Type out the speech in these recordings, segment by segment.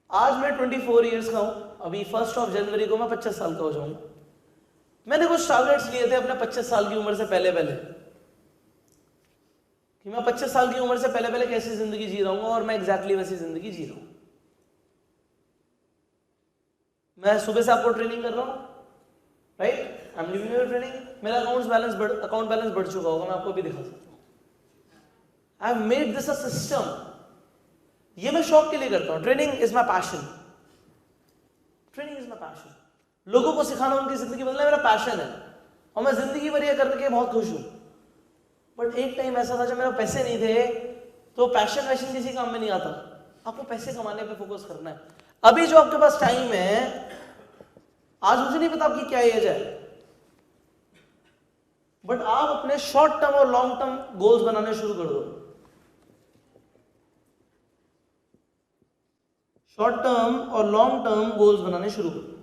आज मैं 24 ईयर्स का हूं, अभी 1 जनवरी को मैं 25 साल का हो जाऊंगा। मैंने कुछ टारगेट्स लिए थे अपने 25 साल की उम्र से पहले पहले कि मैं 25 साल की उम्र से पहले पहले कैसी जिंदगी जी रहा हूं, और मैं एग्जैक्टली वैसी जिंदगी जी रहा हूं। मैं सुबह से आपको ट्रेनिंग कर रहा हूं, right, I am giving you training. मेरा अकाउंट बैलेंस बढ़ चुका होगा, मैं आपको भी दिखा सकता हूं। I have made this a system. ये मैं शौक के लिए करता हूं। Training is my passion, training is my passion. लोगों को सिखाना, उनकी जिंदगी बदलना मेरा पैशन है, और मैं जिंदगी भर ये करके बहुत खुश हूं। बट एक टाइम ऐसा था जब मेरे पैसे नहीं थे, तो पैशन वैशन किसी काम में नहीं आता। आपको पैसे कमाने पे फोकस करना है। अभी जो आपके पास टाइम है, आज मुझे नहीं पता आपकी क्या एज है, बट आप अपने शॉर्ट टर्म और लॉन्ग टर्म गोल्स बनाने शुरू कर दो। शॉर्ट टर्म और लॉन्ग टर्म गोल्स बनाने शुरू करो।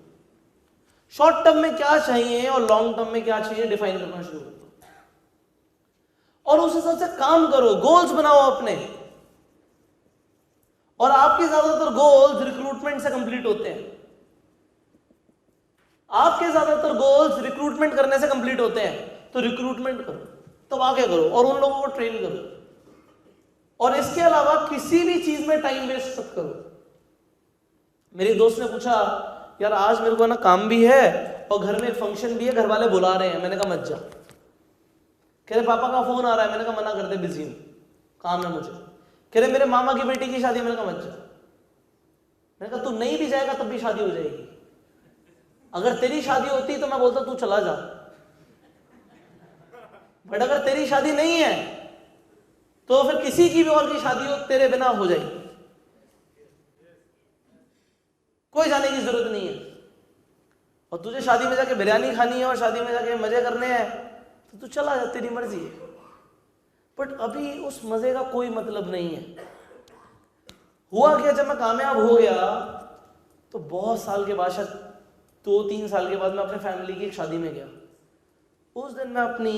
शॉर्ट टर्म में क्या चाहिए और लॉन्ग टर्म में क्या चाहिए डिफाइन करना शुरू करो, और उस हिसाब से काम करो। गोल्स बनाओ अपने, और आपके ज्यादातर गोल्स रिक्रूटमेंट से कंप्लीट होते हैं। आपके ज्यादातर गोल्स रिक्रूटमेंट करने से कंप्लीट होते हैं, तो रिक्रूटमेंट करो, तब आगे करो, और उन लोगों को ट्रेन करो। और इसके अलावा किसी भी चीज में टाइम वेस्ट मत करो। मेरे दोस्त ने पूछा, यार आज मेरे को ना काम भी है और घर में फंक्शन भी है, घर वाले बुला रहे हैं। मैंने कहा मत जा। कह रहे पापा का फोन आ रहा है। मैंने कहा मना कर दे, बिजी हूं, काम है मुझे। कह रहे मेरे मामा की बेटी की शादी है। मैंने कहा मत जा। मैंने कहा तू नहीं भी जाएगा तब भी शादी हो जाएगी। अगर तेरी शादी होती तो मैं बोलता तू चला जा, बट अगर तेरी शादी नहीं है तो फिर किसी की भी और की शादी हो, तेरे बिना हो जाएगी। कोई जाने की जरूरत नहीं है। और तुझे शादी में जाके बिरयानी खानी है और शादी में जाके मजे करने हैं, तो तू चला जा, तेरी मर्जी है। बट अभी उस मजे का कोई मतलब नहीं है। हुआ क्या, जब मैं कामयाब हो गया तो बहुत साल के बाद, शायद 2-3 साल के बाद, मैं अपने फैमिली की एक शादी में गया। उस दिन मैं अपनी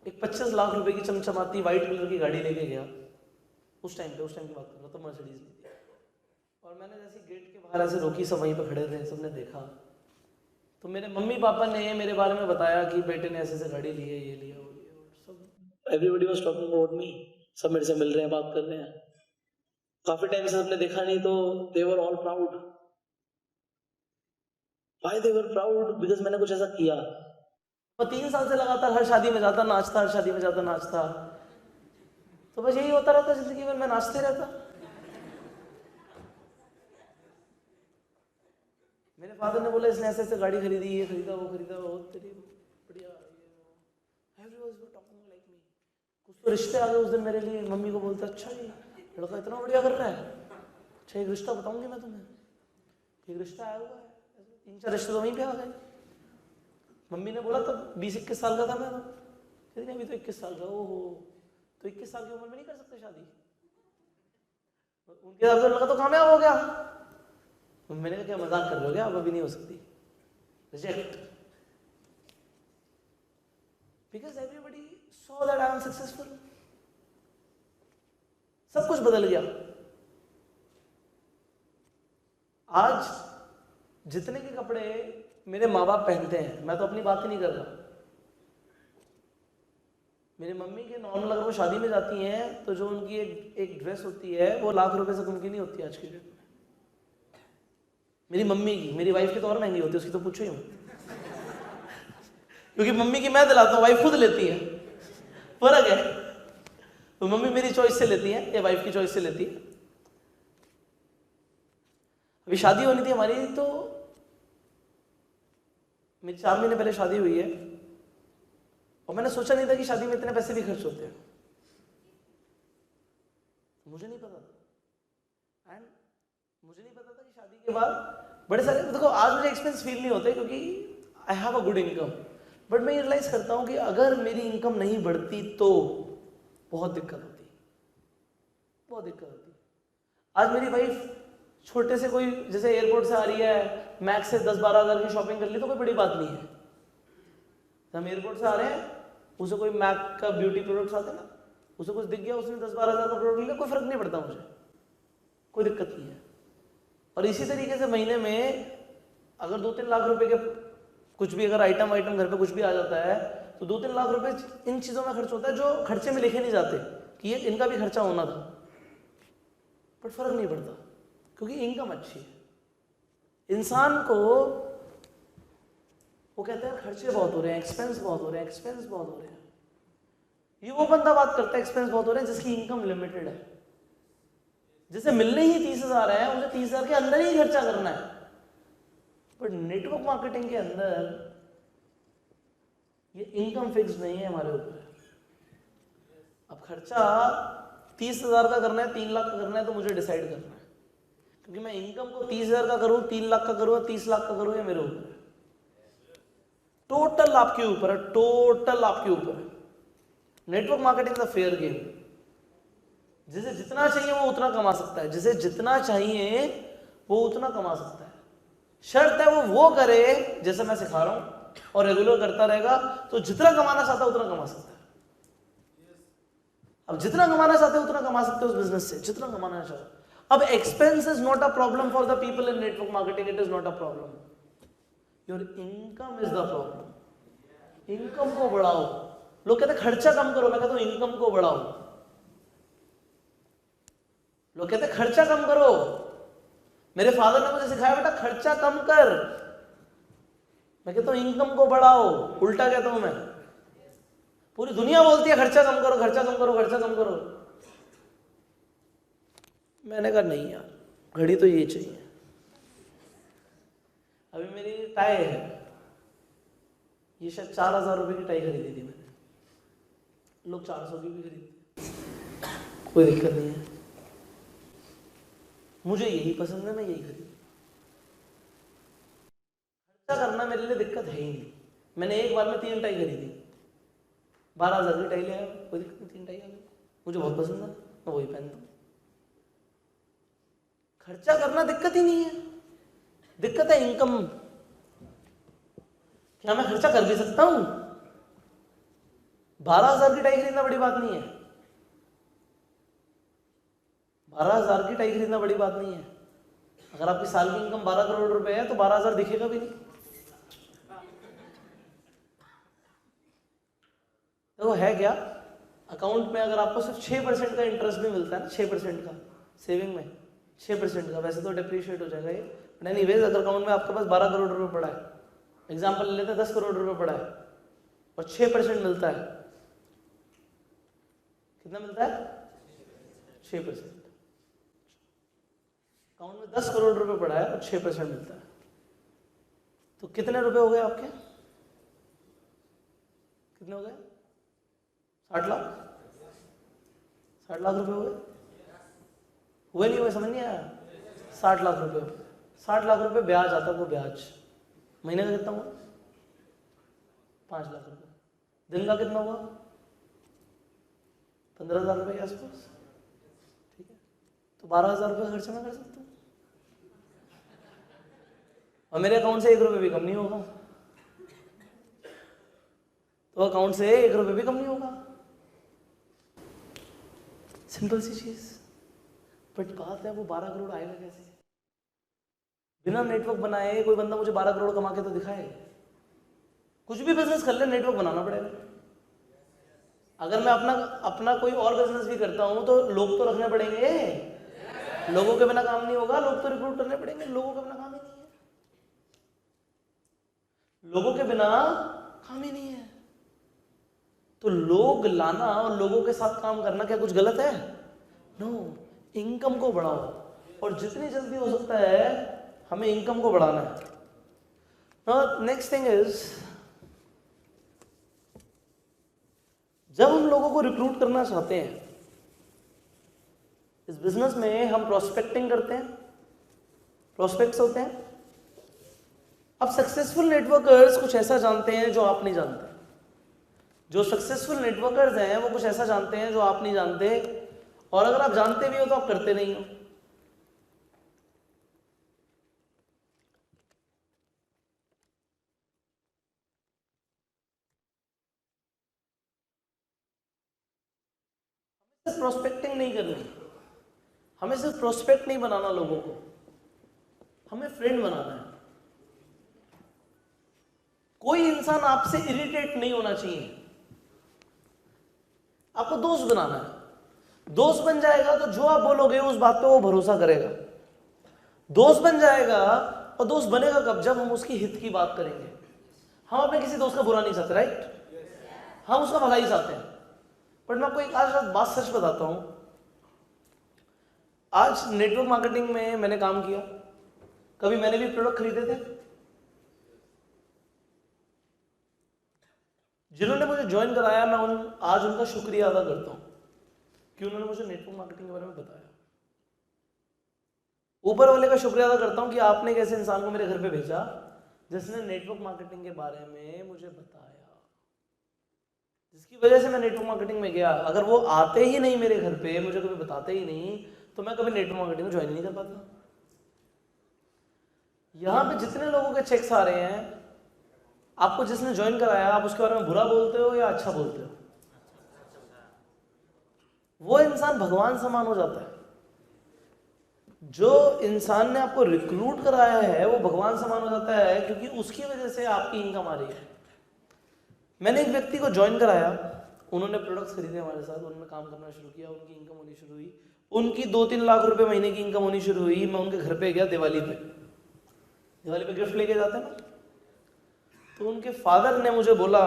एक 25 लाख रुपए की चमचमाती व्हाइट कलर की गाड़ी लेके गया। उस टाइम की बात कर रहा था, मर्सिडीज में थी। और मैंने जैसे गेट के बाहर ऐसे रोकी, सब वहीं पर खड़े थे, सबने देखा। तो मेरे मम्मी पापा ने मेरे बारे में बताया कि बेटे ने ऐसे गाड़ी ली है, ये लिया, वो लिया, सब everybody was talking about me. सब मेरे से मिल रहे हैं, बात कर रहे हैं। काफी टाइम से सबने देखा नहीं, तो they were all proud. Why they were proud? Because मैंने कुछ ऐसा किया। मैं 3 साल से लगातार हर शादी में जाता, नाचता, हर शादी में जाता, नाचता। तो बस यही होता रहता जिंदगी में, मैं नाचते रहता। मेरे फादर ने बोला इसने ऐसे ऐसे गाड़ी खरीदी, ये खरीदा, वो खरीदा, बहुत तेरी बढ़िया, कुछ तो रिश्ते आ गए उस दिन मेरे लिए। मम्मी को बोलता, अच्छा जी लड़का इतना बढ़िया कर रहा है, अच्छा एक रिश्ता बताऊंगी मैं तुम्हें। एक रिश्ता आया हुआ है, 3-4 रिश्ते तो वहीं पे आ गए। मम्मी ने बोला तब 20-21 साल का था मैं, तो अभी तो 21 साल का। ओहो, तो 21 साल की उम्र में नहीं कर सकते शादी? उनके हिसाब से लड़का तो कामयाब हो गया। मैंने कहा क्या मजाक कर रहे हो क्या, अब अभी नहीं हो सकती, reject. Because everybody saw that I am successful. सब कुछ बदल गया। आज जितने के कपड़े मेरे माँ बाप पहनते हैं, मैं तो अपनी बात ही नहीं कर रहा, मेरी मम्मी के नॉर्मल अगर वो शादी में जाती हैं तो जो उनकी एक ड्रेस होती है वो लाख रुपए से कम की नहीं होती आज की डेट में। मेरी मम्मी की, मेरी वाइफ की तो और महंगी होती है, उसकी तो पूछो ही मत। क्योंकि मम्मी की मैं दिलाता हूँ, वाइफ खुद लेती है, फर्क है। तो मम्मी मेरी चॉइस से लेती है या वाइफ की चॉइस से लेती है। अभी शादी होनी थी हमारी, तो मेरी 4 महीने पहले शादी हुई है, और मैंने सोचा नहीं था कि शादी में इतने पैसे भी खर्च होते हैं, मुझे नहीं पता था। एंड मुझे नहीं पता था कि शादी के बाद बड़े सारे, देखो आज मुझे एक्सपेंस फील नहीं होते क्योंकि I have a good income, but मैं ये रियलाइज करता हूँ कि अगर मेरी इनकम नहीं बढ़ती तो बहुत दिक्कत होती, बहुत दिक्कत होती। आज मेरी वाइफ छोटे से कोई, जैसे एयरपोर्ट से आ रही है, मैक्स से 10-12 हज़ार की शॉपिंग कर ली तो कोई बड़ी बात नहीं है। हम एयरपोर्ट से आ रहे हैं, उसे कोई मैक का ब्यूटी प्रोडक्ट्स आते ना, उसे कुछ दिख गया, उसने 10-12 हज़ार का प्रोडक्ट लिया, कोई फर्क नहीं पड़ता मुझे। कोई दिक्कत नहीं है। और इसी तरीके से महीने में अगर 2-3 लाख रुपए के कुछ भी अगर आइटम घर पे कुछ भी आ जाता है तो 2-3 लाख रुपए इन चीज़ों में खर्च होता है जो खर्चे में लिखे नहीं जाते कि ये इनका भी खर्चा होना था, पर फर्क नहीं पड़ता क्योंकि इनकम अच्छी है। इंसान को वो कहते हैं खर्चे बहुत हो रहे हैं, एक्सपेंस बहुत हो रहे हैं, एक्सपेंस बहुत हो रहे हैं। ये वो बंदा बात करता है एक्सपेंस बहुत हो रहे हैं जिसकी इनकम लिमिटेड है, जिसे मिलने ही 30,000 है, मुझे 30,000 के अंदर ही खर्चा करना है। बट नेटवर्क मार्केटिंग के अंदर ये इनकम फिक्स नहीं है हमारे ऊपर। अब खर्चा 30,000 का करना है, 3 लाख का करना है तो मुझे डिसाइड करना है, क्योंकि मैं इनकम को 30,000 का करूं, 3 लाख का करूं, 30 लाख का करूं, ये मेरे ऊपर है। टोटल आपके ऊपर है, टोटल आपके ऊपर है। Network marketing is a fair game. जिसे जितना चाहिए वो उतना कमा सकता है, जिसे जितना चाहिए वो उतना कमा सकता है। शर्त है वो करे जैसे मैं सिखा रहा हूं और रेगुलर करता रहेगा तो जितना कमाना चाहता है उतना कमा सकता है। अब जितना कमाना चाहते हो उतना कमा सकते हो उस बिजनेस से, जितना कमाना चाहो। अब expense is not a problem for the people in network marketing, it is not a problem, your income is the problem. Income को बढ़ाओ। लोग कहते हैं खर्चा कम करो, मैं कहता हूं इनकम को बढ़ाओ। लोग कहते हैं खर्चा कम करो, मेरे फादर ने मुझे सिखाया बेटा खर्चा कम कर, मैं कहता हूं इनकम को बढ़ाओ। उल्टा कहता हूं मैं। पूरी दुनिया बोलती है खर्चा कम करो, खर्चा कम करो, खर्चा कम करो। मैंने कहा नहीं यार, घड़ी तो ये चाहिए। अभी मेरी टाई है, ये शायद 4,000 रुपए की टाई खरीदी थी मैंने। लोग 400 की भी खरीदते, कोई दिक्कत नहीं है, मुझे यही पसंद है, मैं यही खरीद। खर्चा करना मेरे लिए दिक्कत है ही नहीं। मैंने एक बार में 3 टाई खरीदी, 12,000 की टाई ले आया, कोई दिक्कत नहीं, 3 टाई आ गई, मुझे बहुत पसंद है, मैं वही पहनता हूँ। खर्चा करना दिक्कत ही नहीं है, दिक्कत है इनकम। क्या मैं खर्चा कर भी सकता हूं? 12,000 की टाई खरीदना बड़ी बात नहीं है, 12,000 की टाई खरीदना बड़ी बात नहीं है। अगर आपकी साल की इनकम 12 करोड़ रुपए है तो 12,000 दिखेगा भी नहीं। तो है क्या, अकाउंट में अगर आपको सिर्फ 6% का इंटरेस्ट भी मिलता है ना, 6% का सेविंग में, 6% का, वैसे तो डिप्रिशिएट हो जाएगा ये, बट एनीवेज अगर अकाउंट में आपके पास 12 करोड़ रुपए पड़ा है, एग्जाम्पल ले लेते हैं 10 करोड़ रुपए पड़ा है और 6% मिलता है, कितना मिलता है? 6%। अकाउंट में 10 करोड़ रुपए पड़ा है और 6% मिलता है, तो कितने रुपए हो गए आपके? कितने हो गए? 60 लाख? 60 लाख रुपए हो गए? हुए नहीं हुए, समझ नहीं आया? 60 लाख रुपए। 60 लाख रुपए ब्याज आता है, वो ब्याज महीने का कितना हुआ? 5 लाख रुपए। दिन का कितना हुआ? 15,000 रुपए के आसपास, ठीक है। तो 12,000 रुपए खर्चा मैं कर सकता हूँ और मेरे अकाउंट से 1 रुपए भी कम नहीं होगा, तो अकाउंट से 1 रुपए भी कम नहीं होगा। सिंपल सी चीज। बट बात है वो 12 करोड़ आएगा कैसे? बिना नेटवर्क बनाए कोई बंदा मुझे 12 करोड़ कमा के तो दिखाए? कुछ भी बिजनेस कर ले, नेटवर्क बनाना पड़ेगा। अगर मैं अपना कोई और बिजनेस भी करता हूं तो लोग तो रखने पड़ेंगे, लोगों के बिना काम नहीं होगा, लोग तो रिक्रूट करने पड़ेंगे, लोगों के बिना काम ही नहीं है, लोगों के बिना काम ही नहीं है। तो लोग लाना और लोगों के साथ काम करना क्या कुछ गलत है? नो, इनकम को बढ़ाओ और जितनी जल्दी हो सकता है हमें इनकम को बढ़ाना है। नाउ नेक्स्ट थिंग इज, जब हम लोगों को रिक्रूट करना चाहते हैं, इस बिजनेस में हम प्रोस्पेक्टिंग करते हैं, प्रोस्पेक्ट्स होते हैं। अब सक्सेसफुल नेटवर्कर्स कुछ ऐसा जानते हैं जो आप नहीं जानते। जो सक्सेसफुल नेटवर्कर्स हैं वो कुछ ऐसा जानते हैं जो आप नहीं जानते, और अगर आप जानते भी हो तो आप करते नहीं हो। प्रोस्पेक्टिंग नहीं करनी, हमें सिर्फ प्रोस्पेक्ट नहीं बनाना लोगों को, हमें फ्रेंड बनाना है। कोई इंसान आपसे इरिटेट नहीं होना चाहिए, आपको दोस्त बनाना है। दोस्त बन जाएगा तो जो आप बोलोगे उस बात पे वो भरोसा करेगा। दोस्त बन जाएगा, और दोस्त बनेगा कब? जब हम उसकी हित की बात करेंगे। हम अपने किसी दोस्त का बुरा नहीं चाहते, राइट? हम उसका भलाई चाहते हैं। बट मैं आपको एक आज बात सच बताता हूं। आज नेटवर्क मार्केटिंग में मैंने काम किया, कभी मैंने भी प्रोडक्ट खरीदे थे। जिन्होंने मुझे ज्वाइन कराया, मैं आज उनका शुक्रिया अदा करता हूं कि उन्होंने मुझे नेटवर्क मार्केटिंग के बारे में बताया। ऊपर वाले का शुक्रिया अदा करता हूं कि आपने एक ऐसे इंसान को मेरे घर पे भेजा जिसने नेटवर्क मार्केटिंग के बारे में मुझे बताया, जिसकी वजह से मैं नेटवर्क मार्केटिंग में गया। अगर वो आते ही नहीं मेरे घर पे, मुझे कभी बताते ही नहीं, तो मैं कभी नेटवर्क मार्केटिंग में ज्वाइन नहीं कर पाता। यहां पे जितने लोगों के चेक्स आ रहे हैं, आपको जिसने ज्वाइन कराया, आप उसके बारे में बुरा बोलते हो या अच्छा बोलते हो? वो इंसान भगवान समान हो जाता है। जो इंसान ने आपको रिक्रूट कराया है वो भगवान समान हो जाता है, क्योंकि उसकी वजह से आपकी इनकम आ रही है। मैंने एक व्यक्ति को ज्वाइन कराया, उन्होंने प्रोडक्ट्स खरीदे हमारे साथ, उन्होंने काम करना शुरू किया, उनकी इनकम होनी शुरू हुई। उनकी 2-3 लाख रुपए महीने की इनकम होनी शुरू हुई। मैं उनके घर पे गया दिवाली पे गिफ्ट लेके जाते हैं ना, तो उनके फादर ने मुझे बोला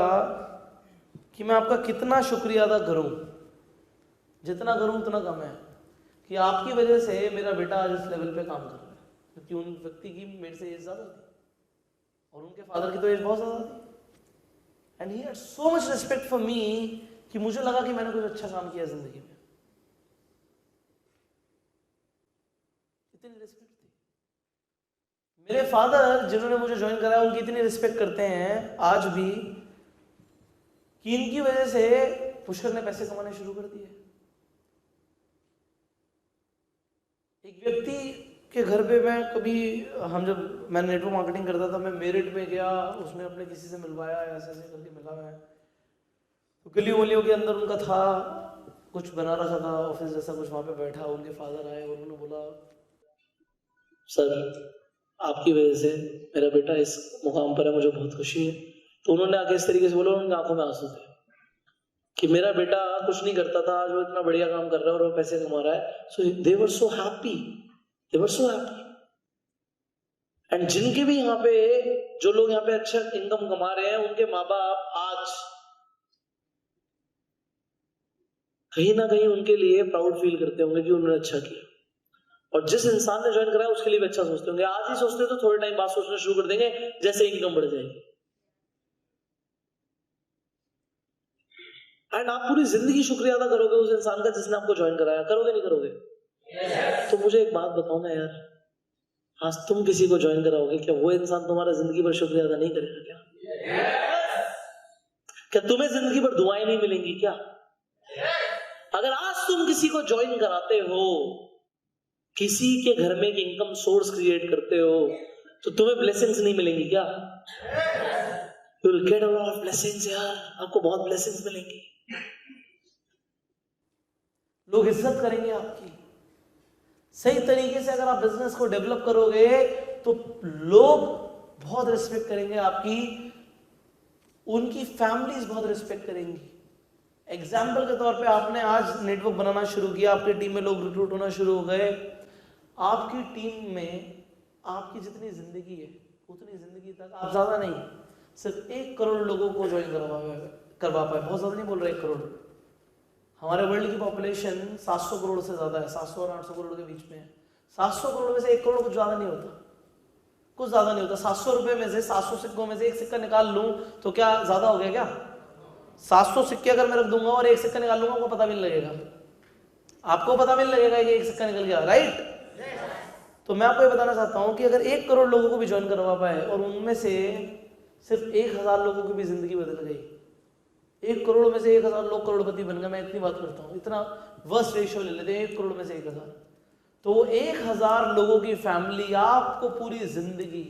कि मैं आपका कितना शुक्रिया अदा करूं, जितना करूं उतना कम है, कि आपकी वजह से मेरा बेटा आज इस लेवल पे काम कर रहा है। क्योंकि उन व्यक्ति की मेरे से एज ज्यादा थी और उनके फादर की तो एज बहुत ज्यादा थी। And he had so much respect for me कि मुझे लगा कि मैंने कुछ अच्छा काम किया जिंदगी में। इतनी रिस्पेक्ट थी। मेरे फादर जिन्होंने मुझे ज्वाइन कराया, उनकी इतनी रिस्पेक्ट करते हैं आज भी कि इनकी वजह से पुष्कर ने पैसे कमाने शुरू कर दिए। एक व्यक्ति के घर पे जब मैं नेटवर्क मार्केटिंग करता था, मैं मेरिट में गया, उसने अपने किसी से मिलवाया, ऐसे ऐसे करके मिला मैं, तो गलियों वलियों के अंदर उनका था, कुछ बना रखा था ऑफिस जैसा कुछ, वहां पे बैठा। उनके फादर आए और उन्होंने बोला, सर आपकी वजह से मेरा बेटा इस मुकाम पर है, मुझे बहुत खुशी है। तो उन्होंने आके इस तरीके से बोला, उनकी आंखों में आंसू थे कि मेरा बेटा कुछ नहीं करता था, आज वो इतना बढ़िया काम कर रहा है और वो पैसे कमा रहा है। So they were so happy, they were so happy. And जिनके भी यहाँ पे, जो लोग यहाँ पे अच्छा इनकम कमा रहे हैं, उनके माँ बाप आज कहीं ना कहीं उनके लिए प्राउड फील करते होंगे कि उन्होंने अच्छा किया। और जिस इंसान ने ज्वाइन कराया उसके लिए भी अच्छा सोचते होंगे। आज ही सोचते तो थोड़े टाइम बाद सोचना शुरू कर देंगे जैसे इनकम बढ़ जाएगी। एंड आप पूरी जिंदगी शुक्रिया अदा करोगे उस इंसान का जिसने आपको ज्वाइन कराया। करोगे नहीं करोगे? तो मुझे एक बात बताओ ना यार, आज तुम किसी को ज्वाइन कराओगे, क्या वो इंसान तुम्हारा जिंदगी भर शुक्रिया अदा नहीं करेगा क्या? क्या तुम्हें जिंदगी भर दुआएं नहीं मिलेंगी क्या? अगर आज तुम किसी को ज्वाइन कराते हो, किसी के घर में एक इनकम सोर्स क्रिएट करते हो, तो तुम्हें ब्लेसिंग्स नहीं मिलेंगी क्या? You will get a lot of blessings यार, आपको बहुत ब्लेसिंग्स मिलेंगी। लोग इज्जत करेंगे आपकी। सही तरीके से अगर आप बिजनेस को डेवलप करोगे तो लोग बहुत रिस्पेक्ट करेंगे आपकी, उनकी फैमिलीज बहुत रिस्पेक्ट करेंगी। एग्जाम्पल के तौर पे आपने आज नेटवर्क बनाना शुरू किया, आपकी टीम में लोग रिक्रूट होना शुरू हो गए। आपकी टीम में आपकी जितनी जिंदगी है उतनी जिंदगी तक आप ज्यादा नहीं, सिर्फ 1 करोड़ लोगों को ज्वाइन करवा पाए। बहुत ज्यादा नहीं बोल रहे, 1 करोड़। हमारे वर्ल्ड की पॉपुलेशन 700 करोड़ से ज्यादा है, 700 और 800 करोड़ के बीच में है। 700 करोड़ में से 1 करोड़ कुछ ज्यादा नहीं होता, कुछ ज्यादा नहीं होता। 700 रुपए में से, 700 सिक्कों में से एक सिक्का निकाल लूं तो क्या ज्यादा हो गया क्या? 700 सिक्के अगर मैं रख दूंगा और एक सिक्का निकाल लूंगा, आपको पता भी नहीं लगेगा। आपको पता भी नहीं लगेगा कि एक सिक्का निकल गया, राइट? तो मैं आपको ये बताना चाहता हूं कि अगर 1 करोड़ लोगों को भी ज्वाइन करवा पाए और उनमें से सिर्फ 1000 लोगों की भी जिंदगी बदल गई, 1 करोड़ में से 1000 लोग करोड़पति बन गए, मैं इतनी बात करता हूँ, इतना वर्स्ट रेशियो ले लेते हैं, 1 करोड़ में से 1000, तो वो 1000 लोगों की फैमिली आपको पूरी जिंदगी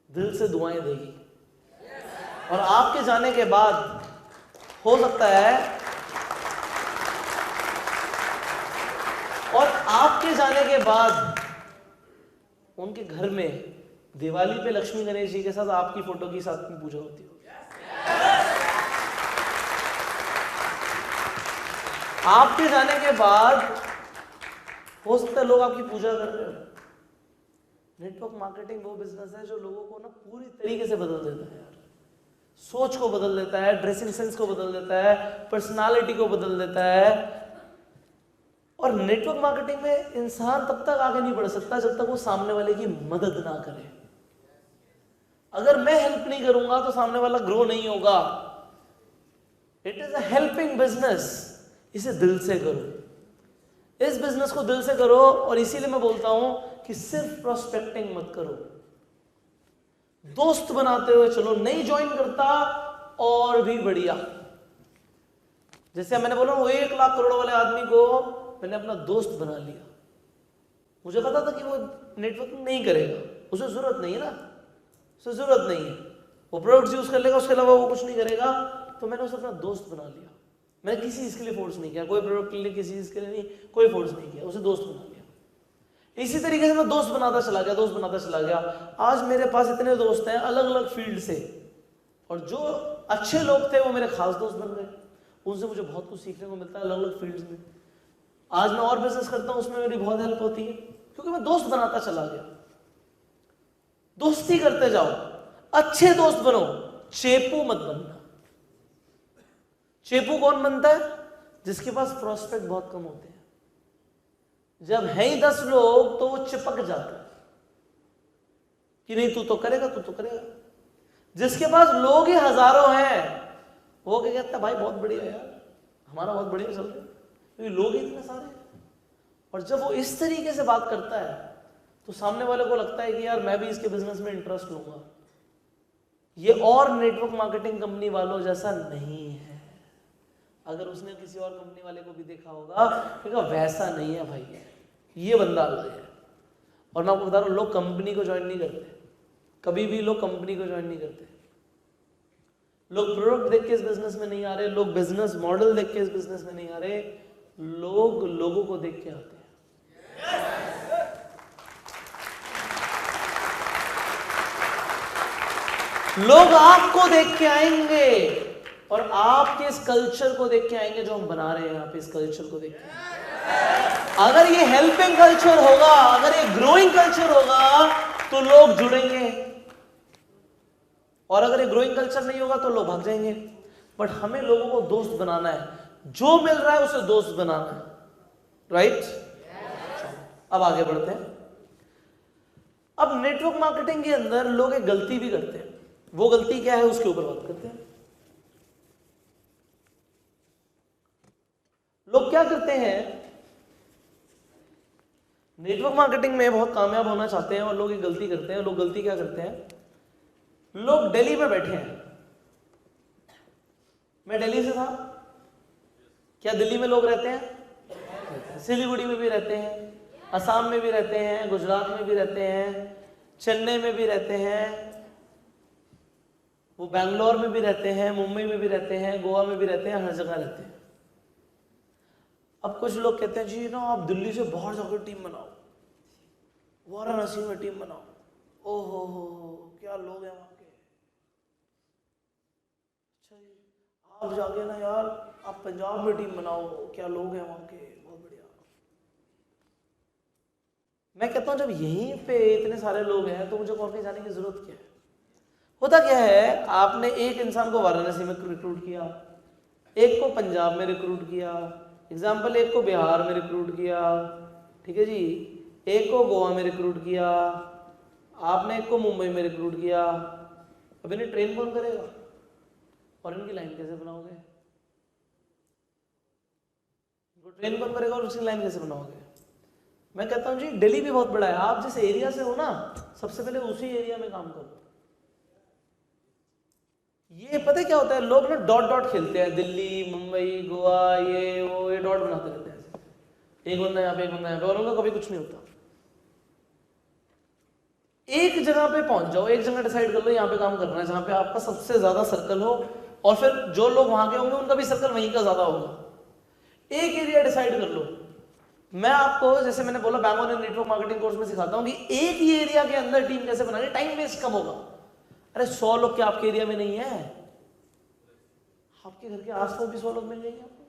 दिल से दुआएं देगी। और आपके जाने के बाद हो सकता है, और आपके जाने के बाद उनके घर में दिवाली पे लक्ष्मी गणेश जी के साथ आपकी फोटो की साथ में पूजा होती होगी। आपके जाने के बाद हो सकता है लोग आपकी पूजा कर रहे हो। नेटवर्क मार्केटिंग वो बिजनेस है जो लोगों को ना पूरी तरीके से बदल देता है यार। सोच को बदल देता है, ड्रेसिंग सेंस को बदल देता है, पर्सनालिटी को बदल देता है। और नेटवर्क मार्केटिंग में इंसान तब तक आगे नहीं बढ़ सकता जब तक वो सामने वाले की मदद ना करे। अगर मैं हेल्प नहीं करूंगा तो सामने वाला ग्रो नहीं होगा। It is a helping business. इसे दिल से करो, इस बिजनेस को दिल से करो। और इसीलिए मैं बोलता हूं कि सिर्फ प्रोस्पेक्टिंग मत करो, दोस्त बनाते हुए चलो। नहीं ज्वाइन करता और भी बढ़िया। जैसे मैंने बोला वो 1 लाख करोड़ वाले आदमी को मैंने अपना दोस्त बना लिया। मुझे पता था कि वो नेटवर्किंग नहीं करेगा, उसे जरूरत नहीं है ना, उसे जरूरत नहीं है, वो प्रोडक्ट्स यूज कर लेगा, उसके अलावा वो कुछ नहीं करेगा। तो मैंने उसे अपना दोस्त बना लिया। मैंने किसी चीज के लिए फोर्स नहीं किया, कोई प्रोडक्ट के लिए, किसी चीज के लिए नहीं, कोई फोर्स नहीं किया, उसे दोस्त बना लिया। इसी तरीके से मैं दोस्त बनाता चला गया, दोस्त बनाता चला गया। आज मेरे पास इतने दोस्त हैं अलग अलग फील्ड से, और जो अच्छे लोग थे वो मेरे खास दोस्त बन गए। उनसे मुझे बहुत कुछ सीखने को मिलता है अलग अलग फील्ड्स में। आज मैं और बिजनेस करता हूं, उसमें मेरी बहुत हेल्प होती है क्योंकि मैं दोस्त बनाता चला गया। दोस्ती करते जाओ, अच्छे दोस्त बनो, चेपू मत बनना। चेपू कौन बनता है? जिसके पास प्रोस्पेक्ट बहुत कम होते हैं। जब है ही 10 लोग तो वो चिपक जाता है कि नहीं तू तो करेगा, तू तो करेगा। जिसके पास लोग ही हजारों हैं वो क्या कहता है, भाई बहुत बढ़िया यार, हमारा बहुत बढ़िया चल रहा है क्योंकि लोग ही इतने सारे हैं। और जब वो इस तरीके से बात करता है तो सामने वाले को लगता है कि यार मैं भी इसके बिजनेस में इंटरेस्ट लूंगा। ये और नेटवर्क मार्केटिंग कंपनी वालों जैसा नहीं है। अगर उसने किसी और कंपनी वाले को भी देखा होगा तो वैसा नहीं है भाई, ये बंदा अलग है। और मैं आपको बता रहा हूं, लोग कंपनी को ज्वाइन नहीं करते, कभी भी लोग कंपनी को ज्वाइन नहीं करते। लोग प्रोडक्ट देख के इस बिजनेस में नहीं आ रहे, लोग बिजनेस मॉडल देख के इस बिजनेस में नहीं आ रहे, लोग लोगों को देख के आते हैं। लोग आपको देख के आएंगे और आपके इस कल्चर को देख के आएंगे जो हम बना रहे हैं। आप इस कल्चर को देख के, अगर ये हेल्पिंग कल्चर होगा, अगर ये ग्रोइंग कल्चर होगा तो लोग जुड़ेंगे, और अगर ये ग्रोइंग कल्चर नहीं होगा तो लोग भाग जाएंगे। बट हमें लोगों को दोस्त बनाना है, जो मिल रहा है उसे दोस्त बनाना है, राइट? अब आगे बढ़ते हैं। अब नेटवर्क मार्केटिंग के अंदर लोग एक गलती भी करते हैं। वो गलती क्या है उसके ऊपर बात करते हैं। लोग क्या करते हैं, नेटवर्क मार्केटिंग में बहुत कामयाब होना चाहते हैं और लोग एक गलती करते हैं। लोग गलती क्या करते हैं, लोग दिल्ली में बैठे हैं। मैं दिल्ली से था, क्या दिल्ली में लोग रहते हैं? सिलीगुड़ी में भी रहते हैं, असम में भी रहते हैं, गुजरात में भी रहते हैं, चेन्नई में भी रहते हैं, वो बैंगलोर में भी रहते हैं, मुंबई में भी रहते हैं, गोवा में भी रहते हैं, हर जगह रहते हैं। अब कुछ लोग कहते हैं जी ना आप दिल्ली से बाहर जाकर टीम बनाओ, वाराणसी में टीम बनाओ, ओहो हो क्या लोग हैं वहां के। अच्छा जी, आप जाके ना यार आप पंजाब में टीम बनाओ, क्या लोग हैं वहां के, बहुत बढ़िया। मैं कहता हूं जब यहीं पे इतने सारे लोग हैं तो मुझे और कहीं जाने की जरूरत क्या है? होता क्या है, आपने एक इंसान को वाराणसी में रिक्रूट किया, एक को पंजाब में रिक्रूट किया, एग्जाम्पल एक को बिहार में रिक्रूट किया, ठीक है जी, एक को गोवा में रिक्रूट किया, आपने एक को मुंबई में रिक्रूट किया। अब इन्हें ट्रेन कौन करेगा और इनकी लाइन कैसे बनाओगे? ट्रेन कौन करेगा और उसकी लाइन कैसे बनाओगे? मैं कहता हूं जी दिल्ली भी बहुत बड़ा है, आप जिस एरिया से हो ना सबसे पहले उसी एरिया में काम करो। ये पता है क्या होता है, लोग ना डॉट डॉट खेलते हैं, दिल्ली मुंबई गोवा ये वो, ये डॉट बनाते रहते हैं, एक बंदा यहाँ पे एक बंदा यहाँ पे, और उनका कभी कुछ नहीं होता। एक जगह पे पहुंच जाओ, एक जगह डिसाइड कर लो यहाँ पे काम करना है जहां पे आपका सबसे ज्यादा सर्कल हो, और फिर जो लोग वहां के होंगे उनका भी सर्कल वहीं का ज्यादा होगा। एक एरिया डिसाइड कर लो मैं आपको जैसे मैंने बोला बैंगलोर ने नेटवर्क मार्केटिंग कोर्स में सिखाता हूं कि एक ही एरिया के अंदर टीम कैसे बनानी, टाइम वेस्ट कम होगा। अरे 100 लोग क्या आपके एरिया में नहीं है? आपके घर के आसपास भी 100 लोग मिल जाएंगे आपको।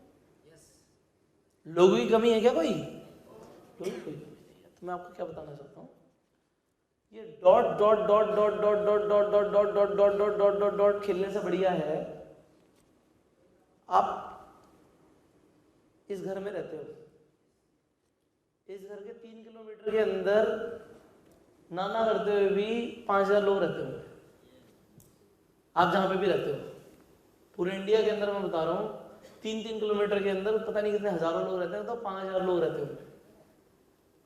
लोगों की कमी है क्या? कोई लोगों की कोई कमी नहीं है। तो मैं आपको क्या बताना चाहता हूं, ये dot dot dot dot dot dot dot dot dot dot dot dot dot dot dot खेलने से बढ़िया है आप इस घर में रहते हो, इस घर के 3 किलोमीटर के अंदर नाना करते हुए भी 5000 लोग रहते होंगे। आप जहां पे भी रहते हो पूरे इंडिया के अंदर, मैं बता रहा हूं 3-3 किलोमीटर के अंदर पता नहीं कितने हजारों लोग रहते हैं, तो 5000 लोग रहते होंगे।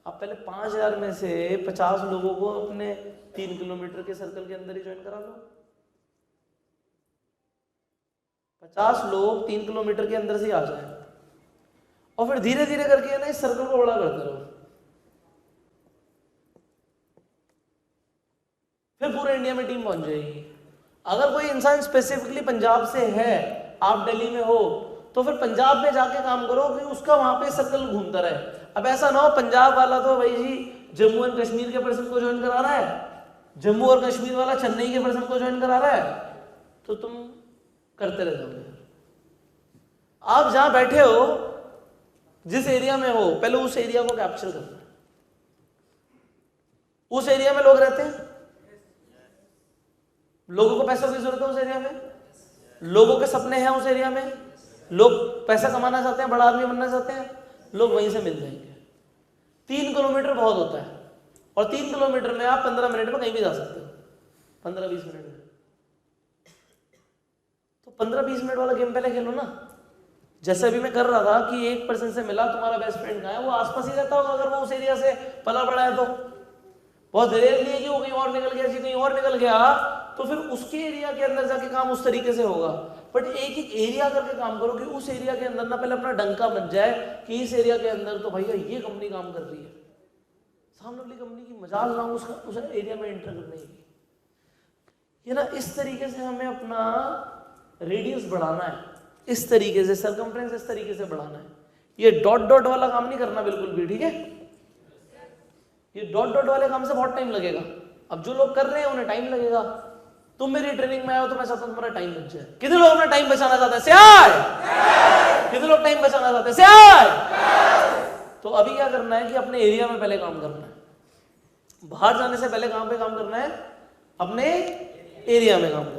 आप पहले 5000 में से 50 लोगों को अपने 3 किलोमीटर के सर्कल के अंदर ही ज्वाइन करा लो। 50 लोग 3 किलोमीटर के अंदर से ही आ जाए और फिर धीरे धीरे करके ना इस सर्कल को बड़ा करते रहो, फिर पूरे इंडिया में टीम पहुंच जाएगी। अगर कोई इंसान स्पेसिफिकली पंजाब से है, आप दिल्ली में हो, तो फिर पंजाब में जाके काम करो कि उसका वहां पे सर्कल घूमता रहे। अब ऐसा ना हो पंजाब वाला तो भाई जी जम्मू एंड कश्मीर के पर्सन को ज्वाइन करा रहा है, जम्मू और कश्मीर वाला चेन्नई के पर्सन को ज्वाइन करा रहा है, तो तुम करते रह जाओगे। आप जहां बैठे हो, जिस एरिया में हो, पहले उस एरिया को कैप्चर करना है। उस एरिया में लोग रहते हैं, लोगों को पैसों की जरूरत है उस एरिया में, लोगों के सपने हैं उस एरिया में, लोग पैसा कमाना चाहते हैं, बड़ा आदमी बनना चाहते हैं, लोग वहीं से मिल जाएंगे। 3 किलोमीटर बहुत होता है और 3 किलोमीटर में आप 15 मिनट में कहीं भी जा सकते हो, 15-20 मिनट में। तो 15-20 मिनट वाला गेम पहले खेलो ना। जैसे अभी मैं कर रहा था कि एक पर्सन से मिला, तुम्हारा बेस्ट फ्रेंड कहाँ है, वो आसपास ही रहता होगा अगर वो उस एरिया से पला बड़ा है तो। बहुत रेयरली है कि वो कहीं और निकल गया, जी कहीं और निकल गया, तो फिर उसके एरिया के अंदर जाके काम उस तरीके से होगा। बट एक एक एरिया करके काम करो कि उस एरिया के अंदर ना पहले अपना डंका बन जाए कि इस एरिया के अंदर तो भैया ये कंपनी काम कर रही है, सामने वाली कंपनी की मजाल ना उसका उस एरिया में एंटर करने की। ये ना इस तरीके से हमें अपना रेडियस बढ़ाना है, इस तरीके से सरकमफ्रेंस इस तरीके से बढ़ाना है। ये डॉट डॉट वाला काम नहीं करना बिल्कुल भी, ठीक है? ये डॉट डॉट वाले काम से बहुत टाइम लगेगा। अब जो लोग कर रहे हैं उन्हें टाइम लगेगा। तुम मेरी ट्रेनिंग में आए हो तो मैं चाहता हूं तुम्हारा टाइम बच जाए। कितने लोग अपना टाइम बचाना चाहते हैं? से कितने लोग टाइम बचाना चाहते हैं? से तो अभी क्या करना है कि अपने एरिया में पहले काम करना है। बाहर जाने से पहले कहां पे काम करना है? अपने एरिया में काम करना है।